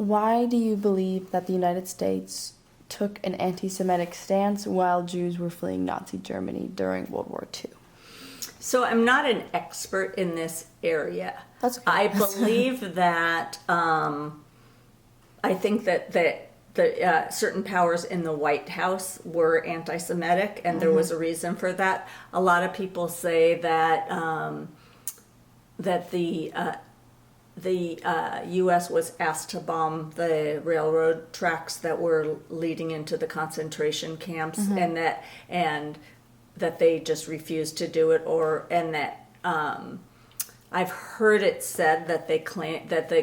Why do you believe that the United States took an anti-Semitic stance while Jews were fleeing Nazi Germany during World War II? So I'm not an expert in this area. That's okay. I believe that I think that the certain powers in the White House were anti-Semitic, and there was a reason for that. A lot of people say that that the U.S. was asked to bomb the railroad tracks that were leading into the concentration camps, and that they just refused to do it, and that I've heard it said that the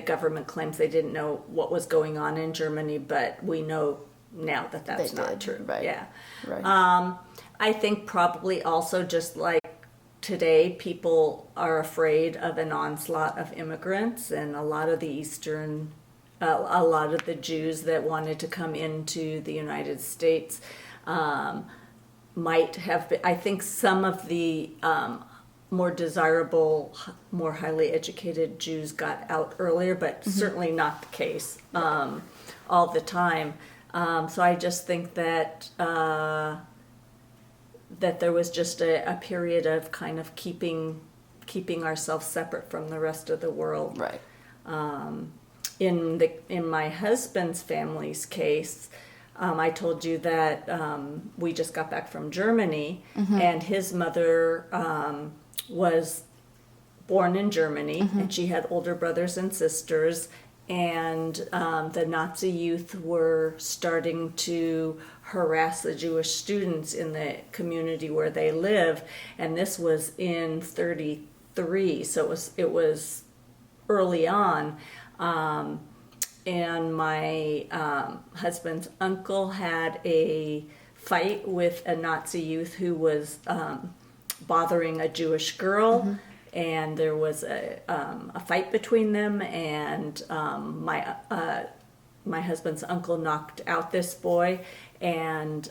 government claims they didn't know what was going on in Germany, but we know now that that's not true. Right. Yeah. Right. I think probably also just like today, people are afraid of an onslaught of immigrants, and a lot of the a lot of the Jews that wanted to come into the United States might have been. I think some of the more desirable, more highly educated Jews got out earlier, but certainly not the case all the time. So I just think that that there was just a period of kind of keeping ourselves separate from the rest of the world. Right. In my husband's family's case, I told you that we just got back from Germany, and his mother was born in Germany, and she had older brothers and sisters, and the Nazi youth were starting to harass the Jewish students in the community where they live, and this was in 1933, so it was early on. And my husband's uncle had a fight with a Nazi youth who was bothering a Jewish girl, and there was a fight between them, and my husband's uncle knocked out this boy, and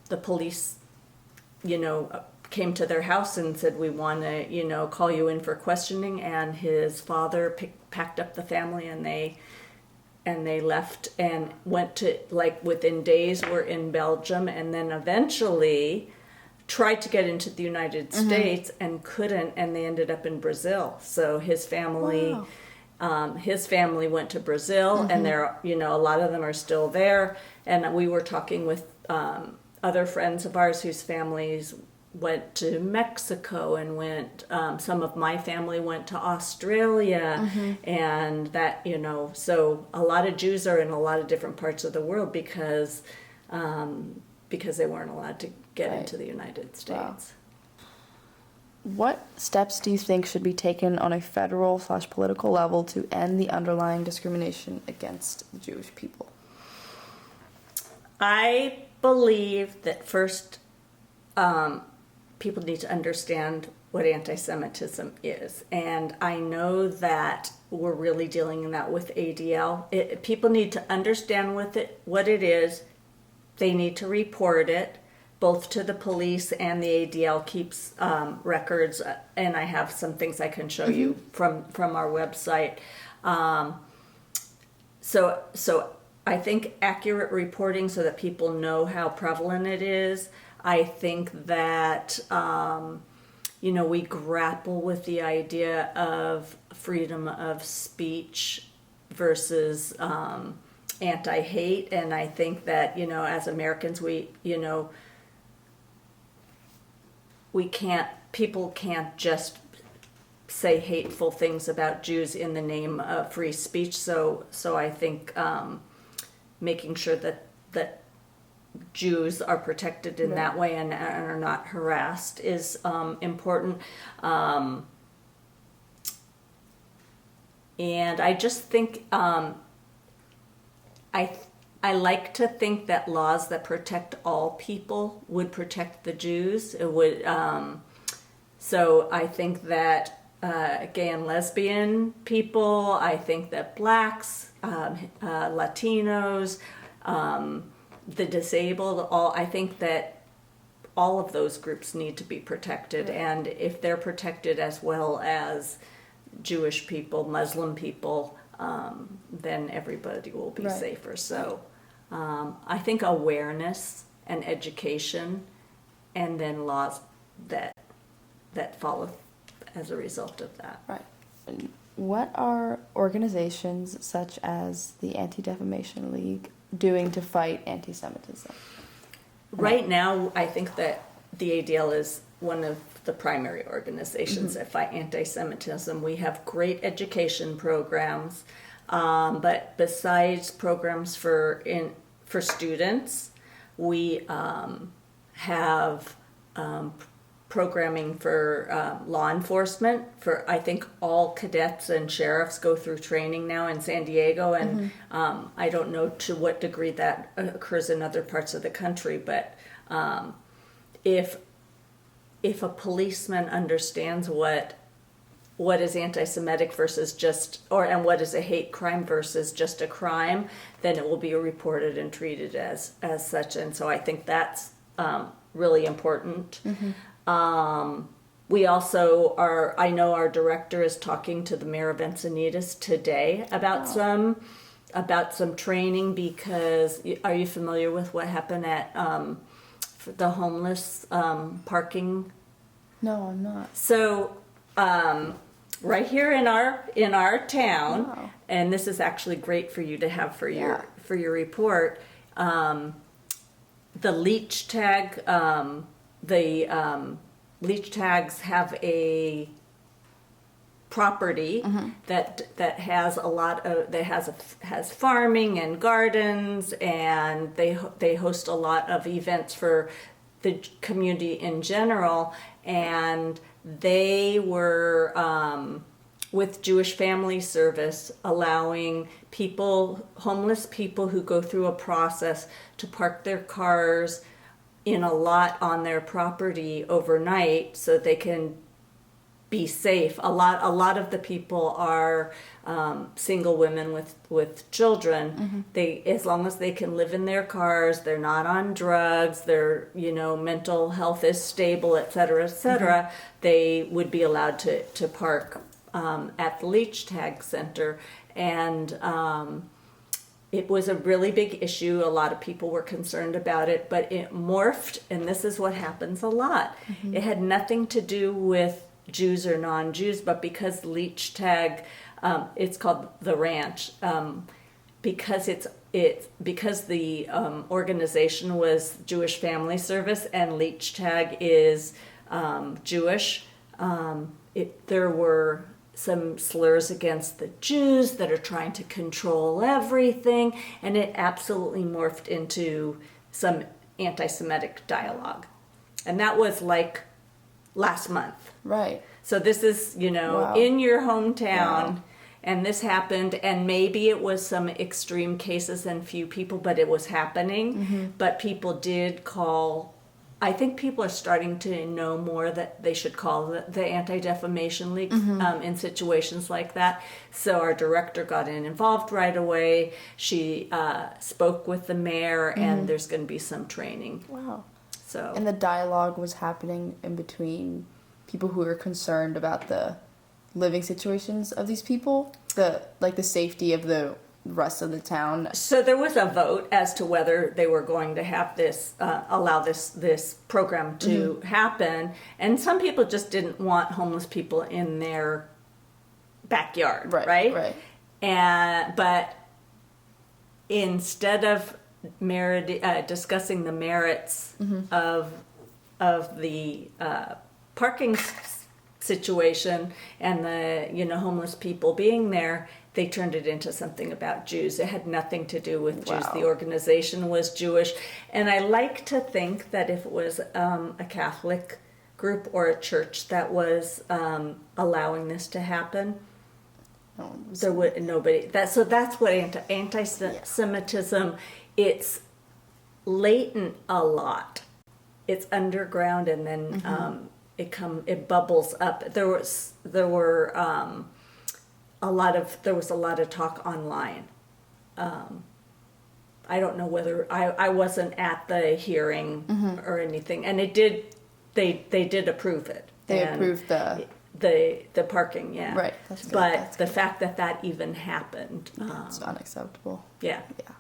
the police, came to their house and said, we want to, call you in for questioning, and his father packed up the family, and they left and went to, within days, were in Belgium, and then eventually tried to get into the United States and couldn't, and they ended up in Brazil. So his family, went to Brazil, and there, a lot of them are still there. And we were talking with other friends of ours whose families went to Mexico, and some of my family went to Australia, and that, so a lot of Jews are in a lot of different parts of the world because they weren't allowed to get into the United States. Wow. What steps do you think should be taken on a federal/political level to end the underlying discrimination against the Jewish people? I believe that first, people need to understand what anti-Semitism is. And I know that we're really dealing in that with ADL. People need to understand what it is. They need to report it, both to the police, and the ADL keeps records. And I have some things I can show you from our website. So I think accurate reporting so that people know how prevalent it is. I think that, we grapple with the idea of freedom of speech versus anti-hate. And I think that, as Americans, people can't just say hateful things about Jews in the name of free speech. So I think making sure that Jews are protected in that way and are not harassed is important. And I just think I like to think that laws that protect all people would protect the Jews. It would. So I think that gay and lesbian people. I think that blacks, Latinos, the disabled. I think that all of those groups need to be protected, and if they're protected as well as Jewish people, Muslim people, then everybody will be Right. safer. So I think awareness and education, and then laws that follow as a result of that. Right. And what are organizations such as the Anti-Defamation League doing to fight anti-Semitism? Right now, I think that the ADL is one of the primary organizations that fight anti-Semitism. We have great education programs, but besides programs for students, we have programming for law enforcement. For I think all cadets and sheriffs go through training now in San Diego, and I don't know to what degree that occurs in other parts of the country, but if a policeman understands what is anti-Semitic versus just, and what is a hate crime versus just a crime, then it will be reported and treated as such. And so I think that's really important. We also I know our director is talking to the mayor of Encinitas today about some training, because are you familiar with what happened at the homeless parking? No, I'm not. So right here in our town, Wow. and this is actually great for you to have for your report. The leech tag, leech tags have a property that has a lot of has farming and gardens, and they host a lot of events for the community in general, and they were with Jewish Family Service allowing homeless people who go through a process to park their cars in a lot on their property overnight so they can be safe. A lot of the people are single women with children. They, as long as they can live in their cars, they're not on drugs, their mental health is stable, et cetera, they would be allowed to park at the Leech Tag Center. And it was a really big issue. A lot of people were concerned about it, but it morphed, and this is what happens a lot. It had nothing to do with Jews or non-Jews, but because Leech Tag, it's called the Ranch, because because the organization was Jewish Family Service and Leech Tag is Jewish. There were some slurs against the Jews that are trying to control everything, and it absolutely morphed into some anti-Semitic dialogue. And that was like last month. Right. So this is, Wow. in your hometown, Wow. and this happened, and maybe it was some extreme cases and few people, but it was happening. But people did call. I think people are starting to know more that they should call the Anti-Defamation League in situations like that. So our director got involved right away. She spoke with the mayor, and there's going to be some training. Wow. So And the dialogue was happening in between people who were concerned about the living situations of these people, the safety of the rest of the town. So there was a vote as to whether they were going to have this, allow this program to happen, and some people just didn't want homeless people in their backyard, right? Right. But instead of discussing the merits of the parking situation and the homeless people being there, they turned it into something about Jews. It had nothing to do with Jews. Wow. The organization was Jewish. And I like to think that if it was a Catholic group or a church that was allowing this to happen, No one was- there would nobody. That's what anti-Semitism. It's latent a lot. It's underground, and then it bubbles up. There was a lot of talk online. I don't know whether I wasn't at the hearing or anything, and they did approve it. They And approved the The parking, yeah. Right. That's good. But That's the good. fact that even happened, It's unacceptable. yeah. Yeah.